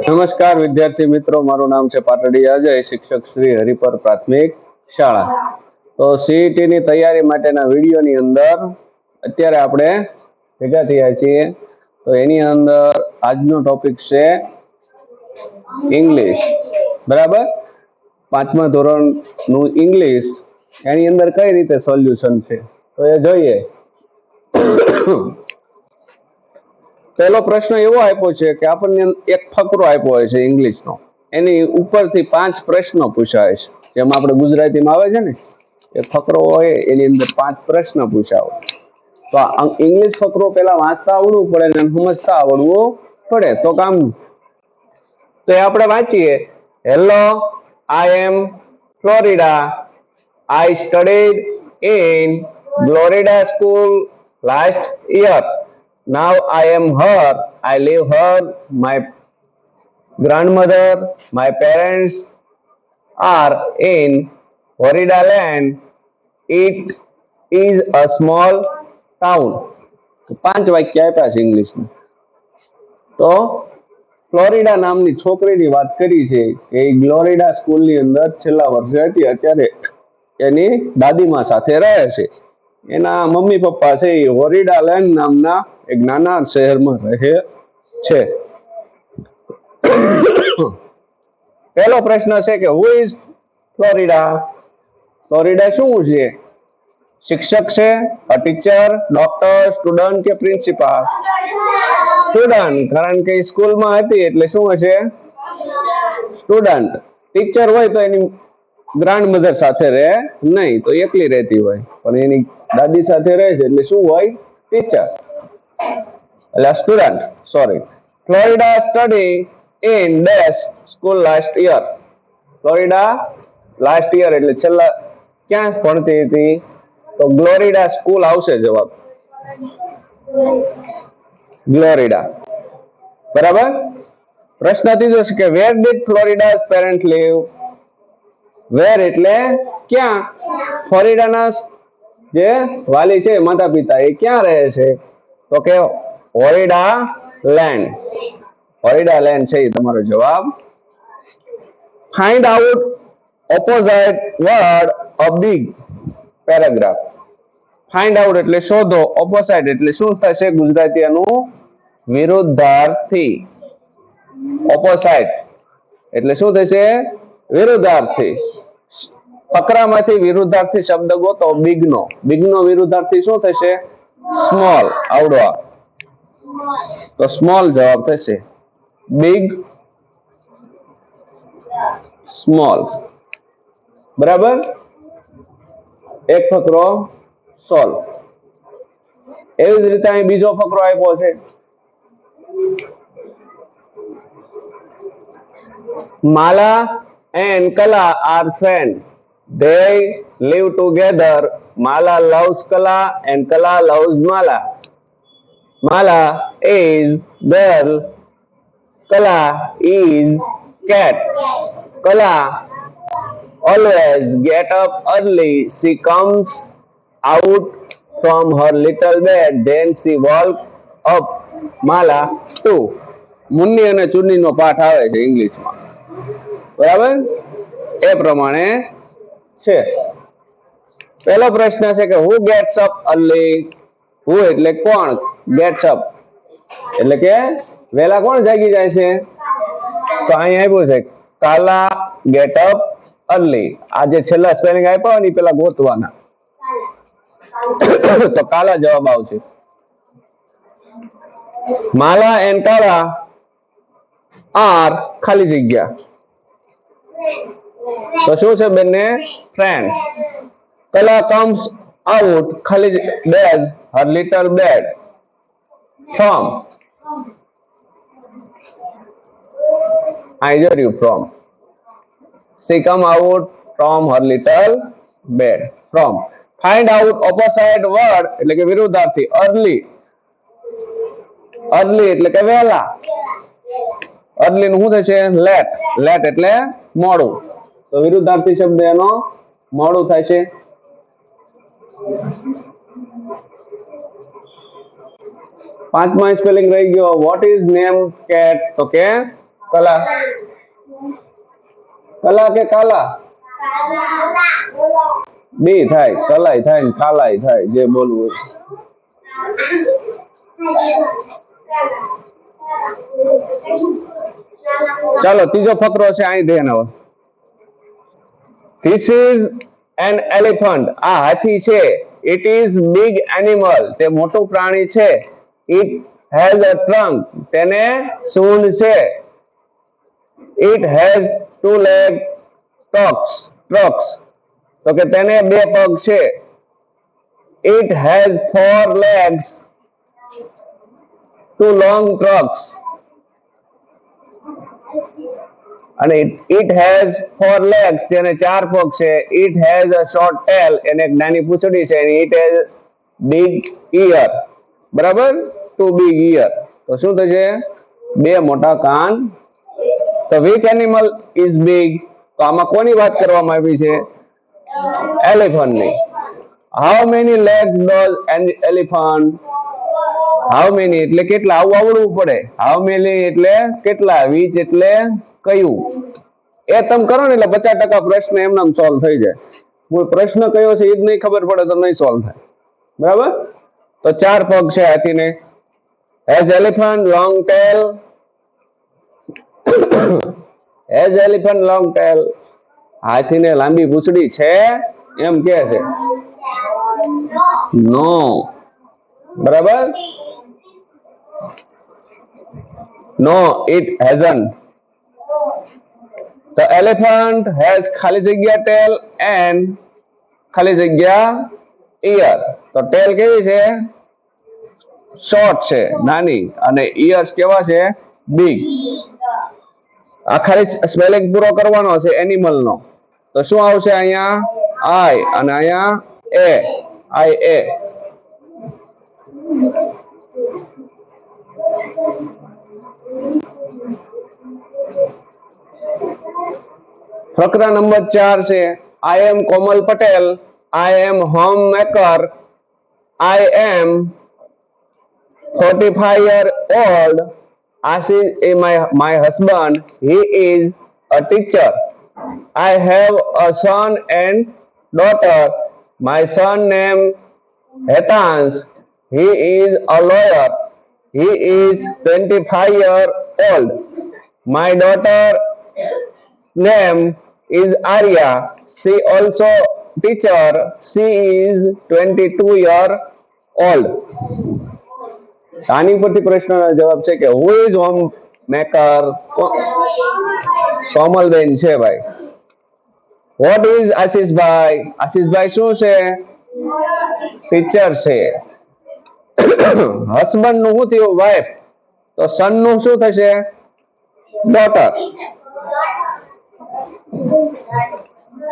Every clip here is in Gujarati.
નમસ્કાર વિદ્યાર્થી મિત્રો, મારું નામ છે પાટડી અજય, શિક્ષક શ્રી હરિપર પ્રાથમિક શાળા. તો સીઈટી ની તૈયારી માટેના વિડીયોની અંદર અત્યારે આપણે ભેગા થયા છીએ. તો એની અંદર આજનો ટોપિક છે ઇંગ્લિશ. બરાબર, 5મા ધોરણનું ઇંગ્લિશ, એની અંદર કઈ રીતે સોલ્યુશન છે તો એ જોઈએ. પહેલો પ્રશ્ન એવો આપ્યો છે કે આપણને એક ફકરો આપ્યો હોય છે ઇંગ્લિશનો, એની ઉપરથી 5 પ્રશ્નો પૂછાય છે. જેમ આપણે ગુજરાતીમાં આવે છે ને એક ફકરો હોય, એની અંદર 5 પ્રશ્ન પૂછાય. તો ઇંગ્લિશ ફકરો પહેલા વાંચતા આવડવું પડે ને સમજતા આવડવું પડે તો કામનું. તો એ આપણે વાંચીએ. Hello, I am Florida. I studied in Florida school last year. Now I am here. I live here. My grandmother, my parents are in Florida land. It is a small town. 5 વાક્ય આપ્યા છે ઇંગ્લિશમાં. તો ફ્લોરિડા નામની છોકરીની વાત કરી છે કે ફ્લોરિડા સ્કૂલની અંદર છેલ્લા વર્ષે હતી. અત્યારે એની દાદીમા સાથે રહે છે. એના મમ્મી પપ્પા છે એ ફ્લોરિડા લેન્ડ નામના એક નાના શહેરમાં રહે છે. પહેલો પ્રશ્ન છે કે હુ ઇઝ ફ્લોરિડા? ફ્લોરિડા શું છે? શિક્ષક છે, અ ટીચર, ડોક્ટર, સ્ટુડન્ટ કે પ્રિન્સિપાલ? સ્ટુડન્ટ, કારણ કે સ્કૂલમાં હતી એટલે શું હશે? સ્ટુડન્ટ. ટીચર હોય તો એની ગ્રાન્ડમધર સાથે રહે નહીં, તો એકલી રહેતી હોય, પણ એની દાદી સાથે રહે છે એટલે શું હોય? ટીચર, એટલે student. Sorry. Florida study in dash school last year. Florida last year એટલે છેલ્લા ક્યાં ભણતી હતી? તો ગ્લોરિડા સ્કૂલ આવશે જવાબ. ગ્લોરિડા. બરાબર. પ્રશ્ન ત્રીજો છે કે વેર ડીડ ફ્લોરિડા's પેરેન્ટ્સ લીવ? વેર એટલે ક્યાં? ફ્લોરિડાના જે વાલી છે, માતા પિતા, એ ક્યાં રહે છે? તો કે ફ્લોરિડા લેન્ડ. ફ્લોરિડા લેન્ડ છે એ તમારો જવાબ. Find out opposite word of the paragraph. Find out એટલે શોધો, ઓપોઝિટ એટલે શું થશે ગુજરાતી એનું? વિરુદ્ધાર્થી. ઓપોઝિટ એટલે શું થશે? વિરુદ્ધાર્થી. ફકરામાંથી વિરુદ્ધાર્થી શબ્દ ગોતો. બિગનો. બિગનો વિરુદ્ધાર્થી શું થશે? સ્મોલ. આવડો. તો સ્મોલ જવાબ થશે. Big, small. બરાબર. એક ફકરો સોલ્વ. એવી જ રીતે અહીં બીજો ફકરો આપ્યો છે. Mala and Kala are friends. They live together. Mala loves Kala and Kala loves Mala. Mala is girl. Kala is cat. Kala always get up early. She comes out from her little bed. Then she walks up. Mala too. મુન્ની અને ચુન્નીનો પાઠ આવે છે ઇંગ્લિશમાં. બરાબર, એ પ્રમાણે છે. પહેલો પ્રશ્ન છે કે હુ ગેટ્સ અપ અર્લી? હુ એટલે કોણ, ગેટ્સ અપ એટલે કે વહેલા કોણ જાગી જાય છે? તો અહીં આપ્યું છે કાલા ગેટ અપ અર્લી. આ જે છેલ્લા સ્પેલિંગ આપ્યા ને પેલા ગોતવાના. તો કાલા જવાબ આવશે. માલા એન્ડ કાલા આર ખાલી જગ્યા. તો શું છે બંને? ફ્રેન્ડ્સ. કલા કમ્સ આઉટ ખાલી days her little bad from. I hear you from. She come out from her little bed. From. Find out opposite word એટલે કે વિરુદ્ધાર્થી. Early. Early એટલે કે વહેલા. Early નું શું થશે? લેટ. લેટ એટલે મોડું. તો વિરુદ્ધાર્થી શબ્દ એનો મોડું થાય છે. પાંચમા સ્પેલિંગ રહી ગયો. Vote is name cat? તો કે કલા. કલા કે કાલા? બી થાય, કલાય થાય ને કાલાય થાય, જે બોલવું. ચાલો ત્રીજો ફકરો છે, અહીં ધ્યાન હવે. This is an elephant. આ હાથી છે. It is big animal. તે મોટું પ્રાણી છે. It has a trunk. તેને સૂંઢ છે. It has two legs. Trucks. તો કે તેને બે પગ છે. It has four legs. Two long trucks. અને it has four legs. તેને ચાર પગ છે. It has a short tail. એને એક નાની પૂંછડી છે. It has big ear. બરાબર? Two big ear. તો શું થશે? બે મોટા કાન. તો which animal is big? તો આમાં કોની વાત કરવામાં આવી છે? એલિફન્ટ ની. How many legs does an elephant? How many એટલે કેટલા? આવું આવડવું પડે. How many એટલે કેટલા? which એટલે કયું? એ તમે કરો ને એટલે 50% પ્રશ્ન એમનામ સોલ્વ થઈ જાય. કોઈ પ્રશ્ન કયો છે એ જ નહીં ખબર પડે તો નહીં સોલ્વ થાય. બરાબર? તો ચાર પગ છે હાથીને. Has elephant long tail? Has elephant long tail? હાથીને લાંબી પૂંછડી છે એમ કે છે. નો. બરાબર? No, it hasn't. The elephant has ખાલી જગ્યા tail and ખાલી જગ્યા ear. તો tail કેવી છે? શોર્ટ છે, નાની, અને ears કેવા છે? big. આ ખાલી સ્પેલિંગ પૂરો કરવાનો છે એનિમલ નો. તો શું આવશે અહીંયા? I અને અહીંયા a. IA. ફકરા નંબર 4 છે. I am Komal Patel. I am homemaker. I am 35-year-old. Ashish is my husband. He is a teacher. I have a son and daughter. My son name Hetans. He is a lawyer. He is 25-year-old. My daughter name is Arya. She also teacher. She is 22-year-old. આની પરથી પ્રશ્નનો જવાબ છે કે who is home maker? Komalben છે ભાઈ. What is આશીષભાઈ? આશીષભાઈ શું છે? ટીચર છે. હસબન્ડ નું શું થયું? વાઇફ. તો સન નું શું થશે? ડોટર.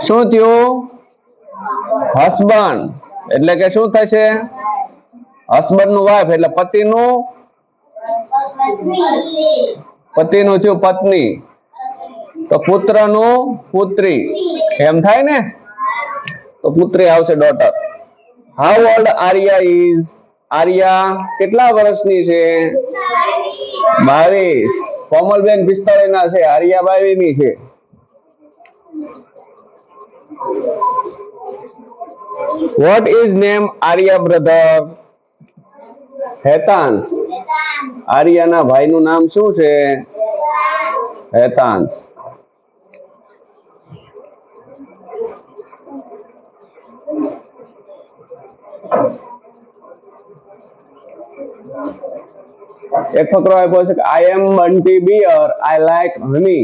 શું થયું? હસબન્ડ એટલે કે શું થશે? હસબન્ડ નું વાઇફ એટલે પતિનું થયું પત્ની. તો પુત્રનું પુત્રી એમ થાય ને? તો પુત્રી આવશે daughter. How old Arya is? Arya કેટલા વર્ષની છે? 22. કોમલબેન 45 ના છે. આર્યા 22 ની છે. What is name Arya brother? Hetansh. આર્યાના ભાઈનું નામ શું છે? હેતાંશ. એક ફકરો આપ્યો છે કે I am Bunty Bear. I like honey.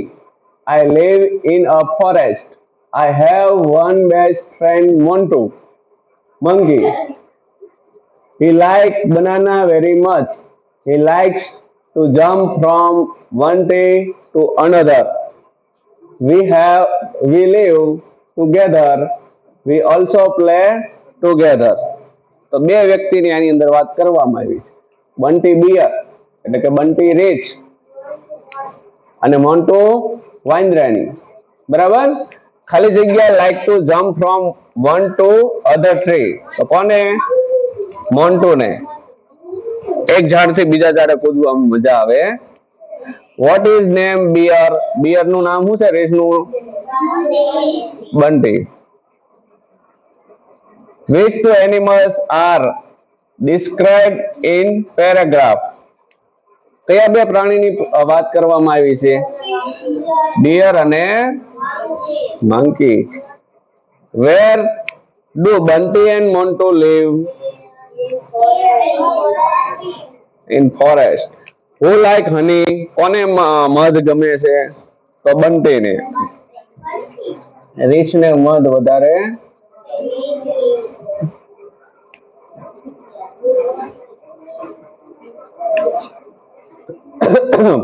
I live in a forest. I have one best friend Montu Monkey. He likes banana very much. He likes to jump from one tree to another. We live together. We also play together. તો બે વ્યક્તિની આની અંદર વાત કરવામાં આવી છે. બંટી બિયર એટલે કે બંટી રીચ અને મોન્ટુ વાંદરાની. બરાબર? ખાલી જગ્યા like to jump from one to other tree. તો કોને? મોન્ટુ ને. એક ઝાડથી બીજા ઝાડે કૂદવામાં મજા આવે. What is name beer? Beer નું નામ શું છે રેસનું? Bunty. Which two animals are described in paragraph? કયા બે પ્રાણીની વાત કરવામાં આવી છે? ડિયર અને monkey. Where do Bunty and Montu live? In forest. Who like honey? કોને મધ ગમે છે? તો બંટીને. રીછને મધ વધારે.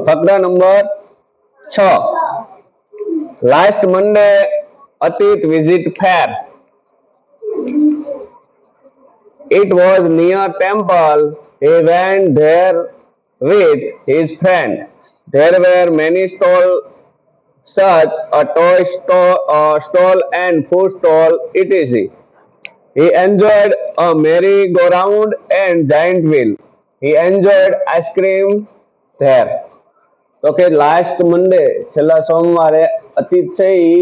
ફકરા નંબર 6. Last Monday Atit visit fair. It was near temple. He went there with his friend. There were many stalls, such a toy stall and food stall, etc. He enjoyed a merry-go-round and giant wheel. He enjoyed ice cream there. તો કે લાસ્ટ મંડે છેલ્લા સોમવારે અતીત છે એ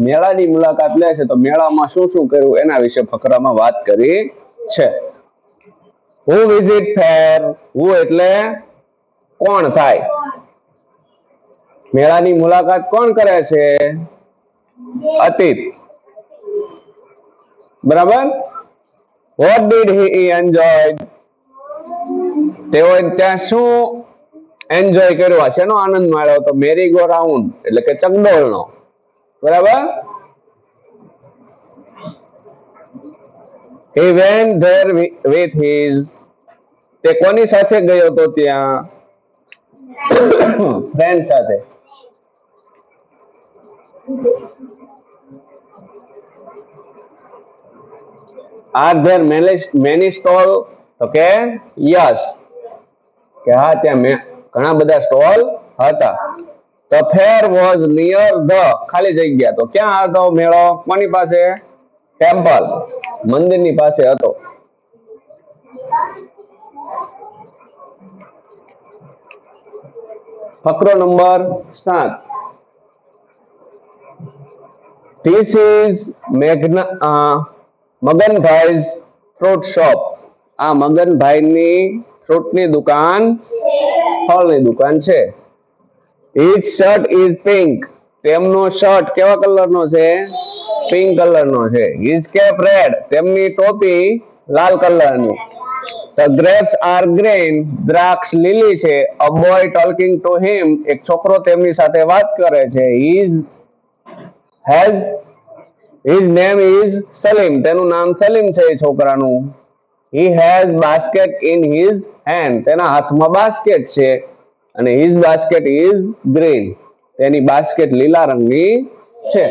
મેળાની મુલાકાત લે છે. તો મેળામાં શું શું કર્યું એના વિશે ફકરામાં વાત કરી છે. Who visit fair? Who એટલે કોણ થાય? મેળાની મુલાકાત કોણ કરે છે? અતીત. બરાબર. What did he enjoy? તેઓએ ત્યાં શું એન્જોય કર્યો? શેનો આનંદ માણ્યો? તો મેરી ગો રાઉન્ડ એટલે કે ચકડોળનો. બરાબર. He went there with his. તે કોની સાથે ગયો તો ત્યાં? ફ્રેન્ડ સાથે. Are there many stall? Okay yes. કે હા ત્યાં ઘણા બધા સ્ટોલ હતા. The fair was near the ખાલી જગ્યા. તો ક્યાં હતો મેળો? કોની પાસે? ટેમ્પલ, મંદિરની પાસે હતો. ફકરો નંબર 7. This is મગનભાઈ's fruit shop. આ મગનભાઈની ફ્રૂટની દુકાન, ફળની દુકાન છે. His shirt is pink. તેમનો શર્ટ કેવા કલરનો છે? પિંક કલરનો છે. His cap red. તેમની ટોપી લાલ કલરની. The grapes are green. દ્રાક્ષ લીલી છે. A boy talking to him. એક છોકરો તેમની સાથે વાત કરે છે. His name is Salim. તેનું નામ સલીમ છે એ છોકરાનું. He has basket in his hand. તેના હાથમાં બાસ્કેટ છે અને his basket is green. તેની બાસ્કેટ લીલા રંગની છે.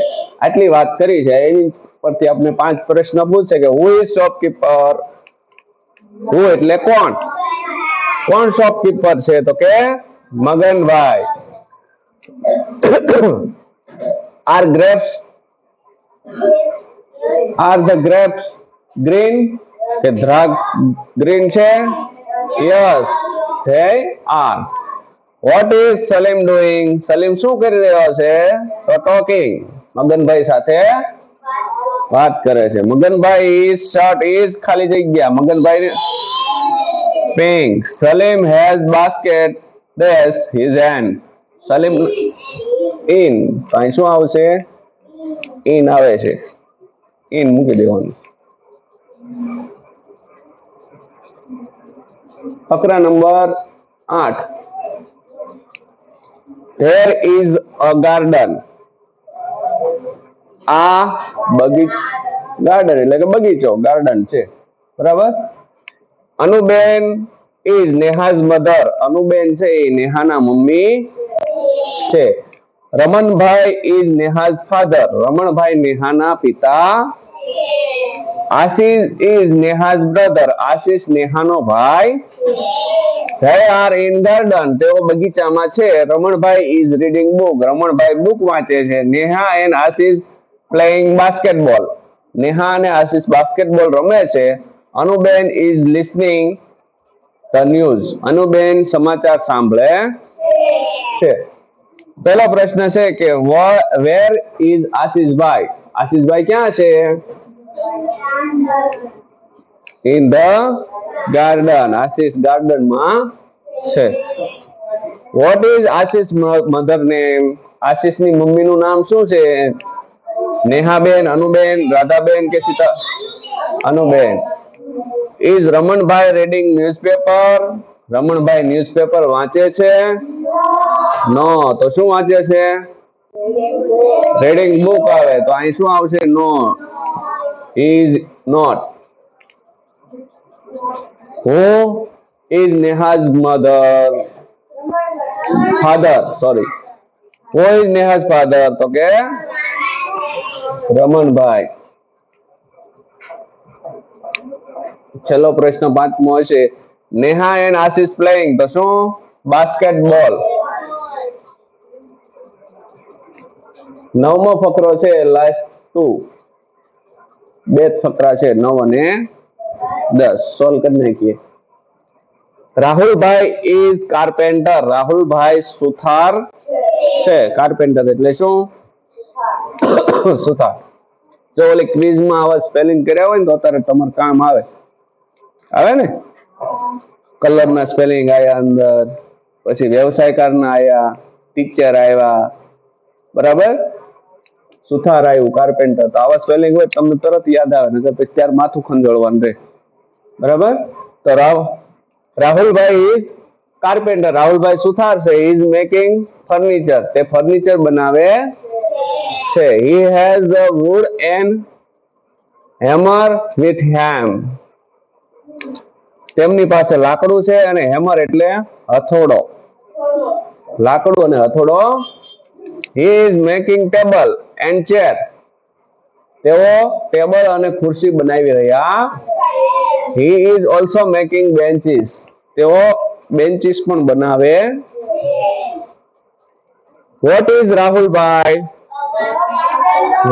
આટલી વાત કરી છે. એની પરથી આપણે 5 પ્રશ્ન પૂછે કે who is shopkeeper? who એટલે કોણ? કોણ શોપકીપર છે? તો કે Maganbhai. Are the grapes green? કે દ્રાક્ષ ગ્રીન છે? Yes, they are. What is Salim doing? Salim શું કરી રહ્યો છે? તો talking. મગનભાઈ સાથે વાત કરે છે. મગનભાઈ શર્ટ is ખાલી જગ્યા. Maganbhai pink. Salim has basket dash his hand. Salim in. તો અહીં શું આવશે? in આવે છે. in મૂકી દેવાનું. ફકરા નંબર 8. There is a garden. આ ગાર્ડન એટલે કે બગીચો, ગાર્ડન છે. બરાબર. Anuben is નેહા's mother. અનુબેન છે એ નેહાના મમ્મી છે. Ramanbhai is નેહા's father. રમણભાઈ નેહાના પિતા. આશીષ is નેહા's brother. આશીષ નેહાનો ભાઈ. They are in garden. તેઓ બગીચામાં છે. Ramanbhai is reading book. Ramanbhai book વાંચે છે. Neha and Ashish playing basketball. Neha અને આશીષ બાસ્કેટબોલ રમે છે. Anuben is listening the news. Anuben સમાચાર સાંભળે છે. પહેલો પ્રશ્ન છે કે વેર ઇઝ આશીષભાઈ? આશીષભાઈ ક્યાં છે? In the garden. Ashish garden માં છે. What is Ashish mother name? આશીષની મમ્મીનું નામ શું છે? નેહાબેન, અનુબેન, રાધાબેન કે Sita? Anuben. Is Ramanbhai reading newspaper? Ramanbhai newspaper વાંચે છે? નો. તો શું વાંચે છે? રીડિંગ બુક આવે તો અહીં શું આવશે? No. Is not. Who is Neha's mother? Father, sorry. Who is Neha's father? તો કે રમણભાઈ. છેલ્લો પ્રશ્ન પાંચમો હશે. નેહા એન્ડ આશીષ પ્લેઇંગ તો શું? બાસ્કેટબોલ. નવમો ફકરો છે લાસ્ટ 2. બે ફકરા છે 9 અને 10. સોલ્વ કરી નાખીએ. રાહુલભાઈ ઇઝ કાર્પેન્ટર. રાહુલભાઈ સુથાર છે. કાર્પેન્ટર એટલે શું? સુથાર. જો ઓલી ક્વિઝ માં આવા સ્પેલિંગ કર્યા હોય ને તો અત્યારે તમારે કામ આવે. આવે ને? કલર ના સ્પેલિંગ આયા અંદર, પછી વ્યવસાયકાર ના આયા, ટીચર આવ્યા, બરાબર? સુથાર આવ્યું, કાર્પેન્ટર. તો આવા સ્પેલિંગ હોય તમને તરત યાદ આવે, નકર પછી ત્યાર માથું ખંજોળવાનું રહે. બરાબર? તો રાહુલભાઈ ઇઝ કાર્પેન્ટર. રાહુલભાઈ સુથાર છે. Is making furniture. તે ફર્નિચર બનાવે છે. He has the wood and hammer with him. તેમની પાસે લાકડું છે અને હેમર એટલે હથોડો. લાકડું અને હથોડો. He is making table and chair. તેઓ ટેબલ અને ખુરશી બનાવી રહ્યા. He is also making benches. તેઓ બેન્ચીસ પણ બનાવે. What is Rahulbhai?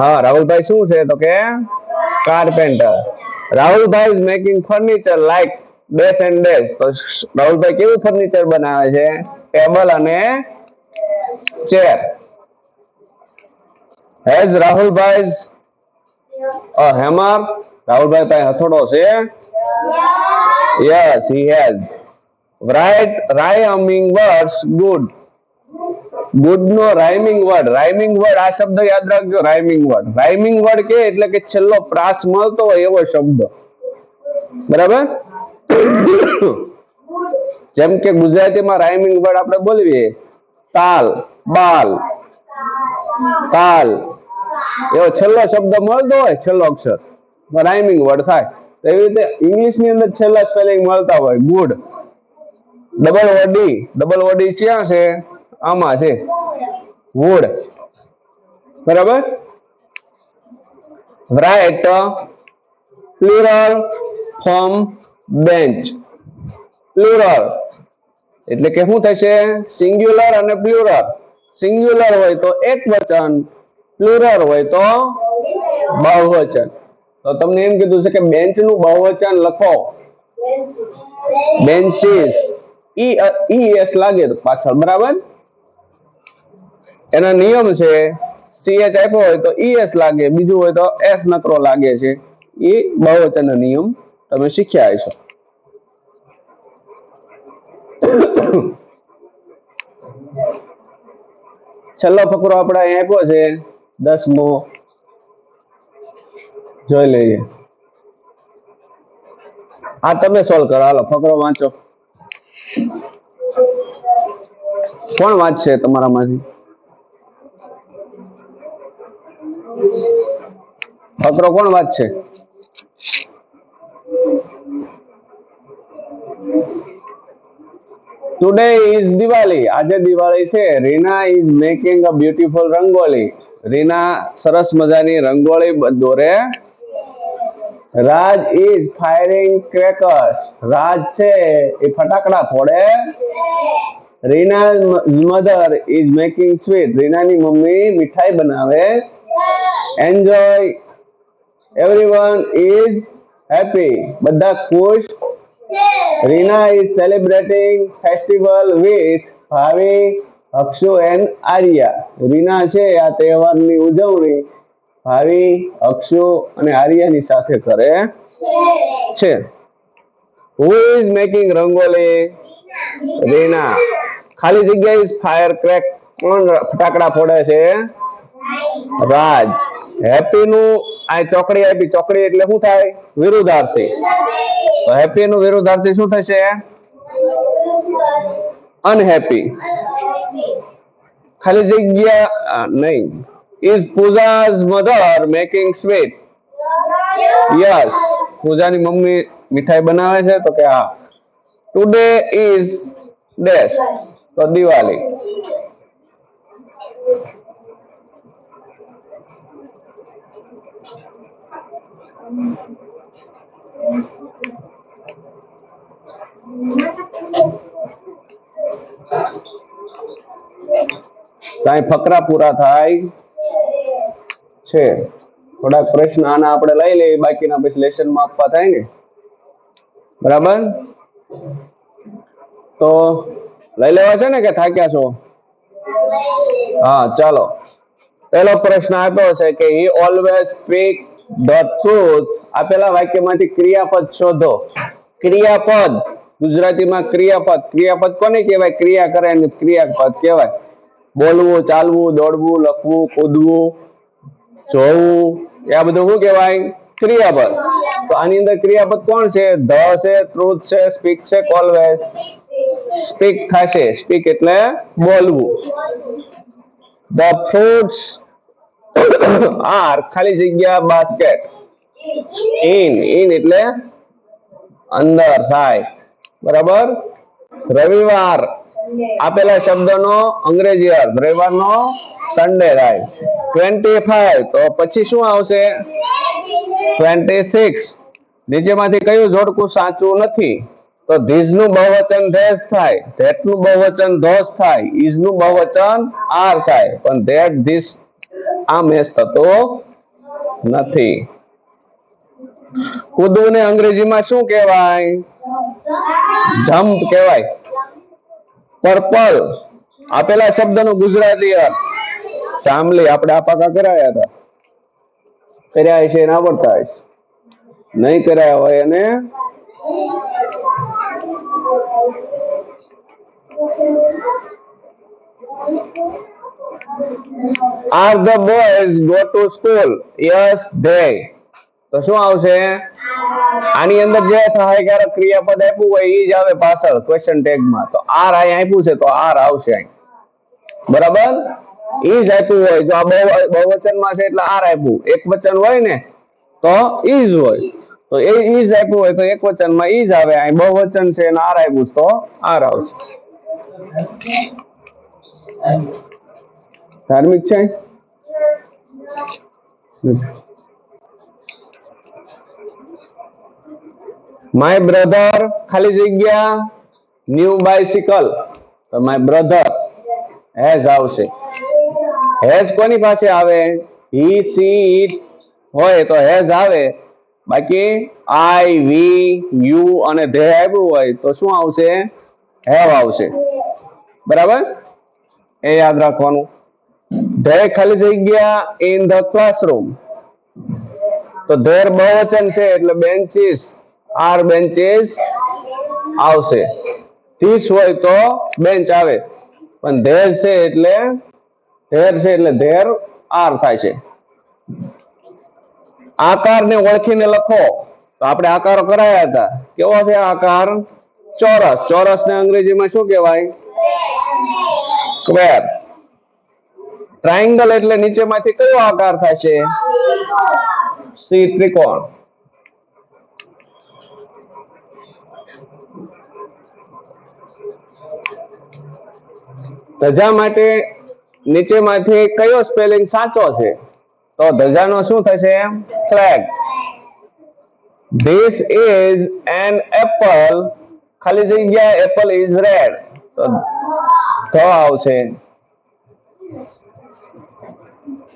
હા, રાહુલભાઈ શું છે? તો કે carpenter. Rahulbhai is making furniture like dash and dash. તો રાહુલભાઈ કેવું ફર્નિચર બનાવે છે? ટેબલ અને chair. Has Rahulbhai hammer? Rahulbhai પાસે હથોડો છે? Yes, he has. Rhyming words good. Good no rhyming word. Rhyming word આ શબ્દ યાદ રાખજો. Rhyming word. રાઇમિંગ વર્ડ કે એટલે કે છેલ્લો પ્રાસ મળતો હોય એવો શબ્દ. બરાબર? જેમ કે ગુજરાતીમાં રાઇમિંગ વર્ડ આપણે બોલવીએ તાલ, બાલ, તાલ, એવો છેલ્લો શબ્દ મળતો હોય, છેલ્લો અક્ષર રાઇમિંગ વર્ડ થાય. એવી રીતે ઇંગ્લિશ ની અંદર છેલ્લા સ્પેલિંગ મળતા હોય. Good, double O D. Double O D ક્યાં છે? આમાં છે. વુડ. બરાબર? Right plural form bench. Plural એટલે કે શું થશે? સિંગ્યુલર અને પ્લુરલ. સિંગ્યુલર હોય તો એક વચન, પ્લુરલ હોય તો બહુવચન. તો તમને એમ કીધું છે કે બેન્ચ નું બહુવચન લખો. બેન્ચીસ. ઈએસ લાગે પાછળ. બરાબર? એના નિયમ છે. CH આપ્યો હોય તો ES લાગે, બીજું હોય તો S નકરો લાગે છે. એ બહુવચનનો નિયમ તમે શીખ્યા હશો. છેલ્લો ફકરો આપણે અહીં આપ્યો છે 10મો. જોઈ લઈએ. આ તમે સોલ્વ કરો. હાલો ફકરો વાંચો. કોણ વાંચશે તમારામાંથી? ફકરો કોણ વાંચશે? Today is Diwali. આજે દિવાળી છે. Rina is making a beautiful rangoli. Rina સરસ મજાની રંગોળી દોરે. Raj is firing crackers. Raj છે એ ફટાકડા ફોડે. Rina mother is making sweet. રીનાની મમ્મી મીઠાઈ બનાવે. એન્જોય. Everyone is happy. બધા ખુશ Rina is celebrating festival with Bhavi, Akshu and Arya. Reena છે આ તહેવારની ઉજવણી ભાવિ, અક્ષુ અને આર્યાની સાથે કરે છે. Who is making rangoli? Reena. ખાલી જગ્યા is fire crack. કોણ ફટાકડા ફોડે છે? રાજ. હેપી નું આ ચોકડી આપી, ચોકડી એટલે શું થાય? વિરુદ્ધાર્થી. તો હેપી નું વિરુદ્ધાર્થી શું થશે? અનહેપી. ખાલી જગ્યા નહીં. Is Pooja's mother making sweet? Yes. પૂજાની મમ્મી મીઠાઈ બનાવે છે તો કે હા. Today is dash. તો દિવાળી. કાંઈ ફકરા પૂરા થાય છે. થોડાક પ્રશ્ન આના આપણે લઈ લઈએ, બાકીના પછી લેસનમાં આપવા થાય ને. બરાબર? તો લઈ લેવા છે ને કે થાક્યા છો? હા ચાલો. પહેલો પ્રશ્ન આપ્યો છે કે he always speak the truth. આપેલા વાક્યમાંથી ક્રિયાપદ શોધો. ક્રિયાપદ ગુજરાતીમાં ક્રિયાપદ. ક્રિયાપદ કોને કહેવાય? ક્રિયા કરે એને ક્રિયાપદ કહેવાય. બોલવું, ચાલવું, દોડવું, લખવું, કૂદવું, જોવું, આ બધું શું કહેવાય? ક્રિયાપદ. તો આની અંદર ક્રિયાપદ કોણ છે? ધ છે, ટ્રુથ છે, સ્પીક છે, ઓલવેઝ. સ્પીક થશે. સ્પીક એટલે બોલવું. The fruits are ખાલી જગ્યા બાસ્કેટ. in એટલે અંદર થાય. બરાબર? રવિવાર આપેલા શબ્દનો અંગ્રેજી અર્થ. રવિવારનો સન્ડે થાય. 25 તો પછી શું આવશે? 26. નીચેમાંથી કયું જોડકું સાચું નથી? તો ધીસ નું બહુવચન ધેસ થાય, ધેટ નું બહુવચન ધોસ થાય, ઇઝ નું બહુવચન આર થાય, પણ ધેટ ધીસ આ મેચ થતો નથી. કૂદવું ને અંગ્રેજીમાં શું કહેવાય? જમ્પ કહેવાય. પર્પલ આપેલા શબ્દનો ગુજરાતી અર્થ. જાંબલી. આપણે આ પાકા કરાયા હતા. કર્યા છે એને આવડતા હશે. નહીં કર્યા હોય એને Are the boys go to school? Yes, they. તો શું આવશે? આની અંદર જે સહાયકારક ક્રિયાપદ આપ્યું હોય એ જ આવે પાછળ ક્વેશ્ચન ટેગમાં. તો આર અહીં આપ્યું છે તો આર આવશે અહીં. બરાબર? ઈજ આપ્યું હોય તો આ બહુવચનમાં છે એટલે આર આપ્યું. એક વચન હોય ને તો ઈજ હોય. તો એ ઈજ આપ્યું હોય તો એક વચનમાં ઈજ આવે. અહીં બહુવચન છે અને આર આપ્યું તો આર આવશે. ધાર્મિક છે? માય બ્રધર ખાલી જગ્યા ન્યુ બાઇસિકલ. તો માય બ્રધર હેઝ આવશે. હેઝ કોની પાસે આવે? હી, સી, ઇટ હોય તો હેઝ આવે. બાકી આઈ, વી, યુ અને ધે આવ્યું હોય તો શું આવશે? હેવ આવશે. બરાબર? એ યાદ રાખવાનું. ધે ખાલી જગ્યા ઇન ધ ક્લાસરૂમ. તો ધેર બહુવચન છે એટલે બેન્ચીસ, આર બેન્ચીસ આવશે. ધીસ હોય તો બેન્ચ આવે. પણ ધેર છે એટલે ધેર આર થાય છે. આકારને ઓળખીને લખો. તો આપણે આકારો કરાયા હતા. કેવો છે આકાર? ચોરસ. ચોરસને અંગ્રેજીમાં શું કહેવાય? સ્ક્વેર. ટ્રાયેંગલ એટલે નીચેમાંથી કયો આકાર થશે? સી, ત્રિકોણ. ધજા માટે નીચેમાંથી કયો સ્પેલિંગ સાચો છે? તો ધજાનો શું થશે? Flag. This is an apple. ખાલી જગ્યા apple is red. તો ધ આવશે.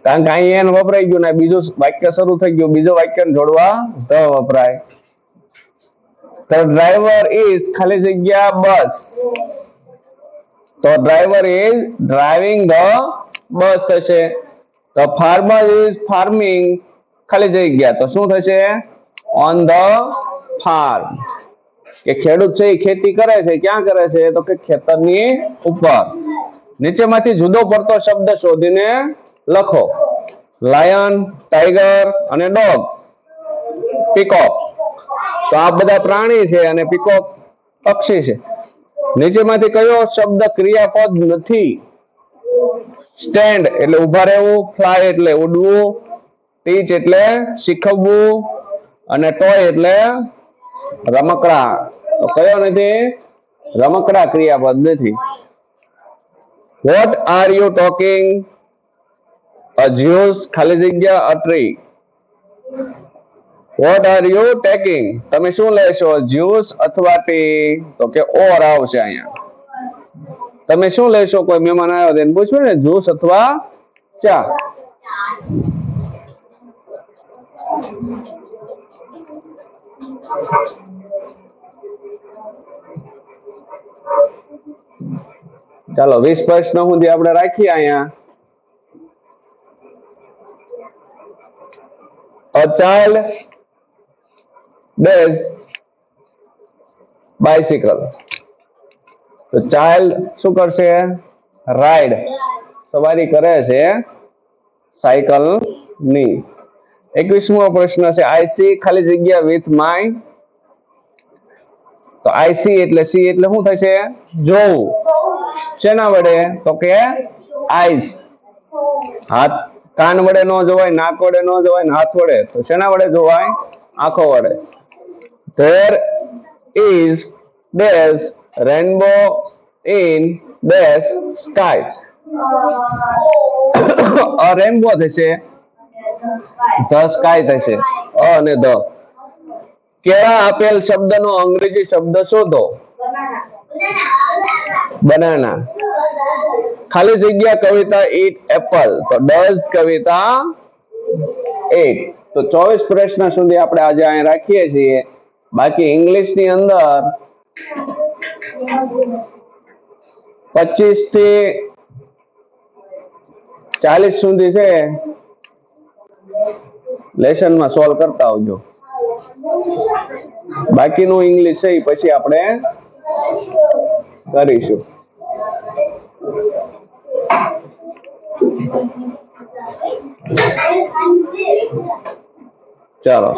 કારણ કે અહીં એન વપરાઈ ગયું ને બીજું વાક્ય શરૂ થઈ ગયું. બીજો વાક્ય જોડવા ધ વપરાય. તો ડ્રાઈવર ઇઝ ખાલી જગ્યા બસ, તો driver is driving the bus થશે. તો ફાર્મર ઇઝ ફાર્મિંગ ખાલી જગ્યા, તો શું થશે? On the farm. કે ખેડૂત છે એ ખેતી કરે છે, ક્યાં કરે છે? તો કે ખેતરની ઉપર. નીચેમાંથી જુદો પડતો શબ્દ શોધીને લખો. લાયન, ટાઈગર અને ડોગ. પીકોક, તો આ બધા પ્રાણી છે અને પીકોક પક્ષી છે. નીચેમાંથી કયો શબ્દ ક્રિયાપદ નથી? સ્ટેન્ડ એટલે ઉભા રહેવું, ફ્લાય એટલે ઉડવું, ટીચ એટલે શીખવવું અને ટોય એટલે રમકડા. તો કયો નથી? રમકડા ક્રિયાપદ નથી. What are you talking? A juice ખાલી જગ્યા a tree. What are you taking? તમે શું લેશો? જ્યુસ અથવા ટી? તો કે ઓર આવશે અહીંયા. તમે શું લેશો? કોઈ મહેમાન આવ્યો તેને પૂછ્યું ને, જ્યુસ અથવા ચા. ચાલો 20 પ્રશ્નો સુધી આપણે રાખીએ અહીંયા. A child does bicycle. તો ચાઇલ્ડ શું કરશે? રાઈડ, સવારી કરે છે સાયકલ ની. 21મો પ્રશ્ન છે આઈ સી ખાલી જગ્યા વિથ માય. તો આઈ સી એટલે સી એટલે શું થશે? જોવું. શેના વડે? તો કે આઈસ. હાથ, કાન વડે ન જોવાય, નાક વડે ન જોવાય, હાથ વડે. તો શેના વડે જોવાય? આંખો વડે. There is dash rainbow in dash sky. a rainbow થશે, the sky થશે, a અને the. કેળા આપેલ શબ્દનો અંગ્રેજી શબ્દ શોધો. બનાના. ખાલી જગ્યા કવિતા eat apple. તો does કવિતા eat. તો 24 પ્રશ્ન સુધી આપણે આજે અહીં રાખીએ છીએ. બાકી ઇંગ્લિશ ની અંદર 25 થી 40 સુધી છે. લેસનમાં સોલ્વ કરતા આવજો. બાકીનું ઇંગ્લિશ છે પછી આપણે કરીશું. ચાલો.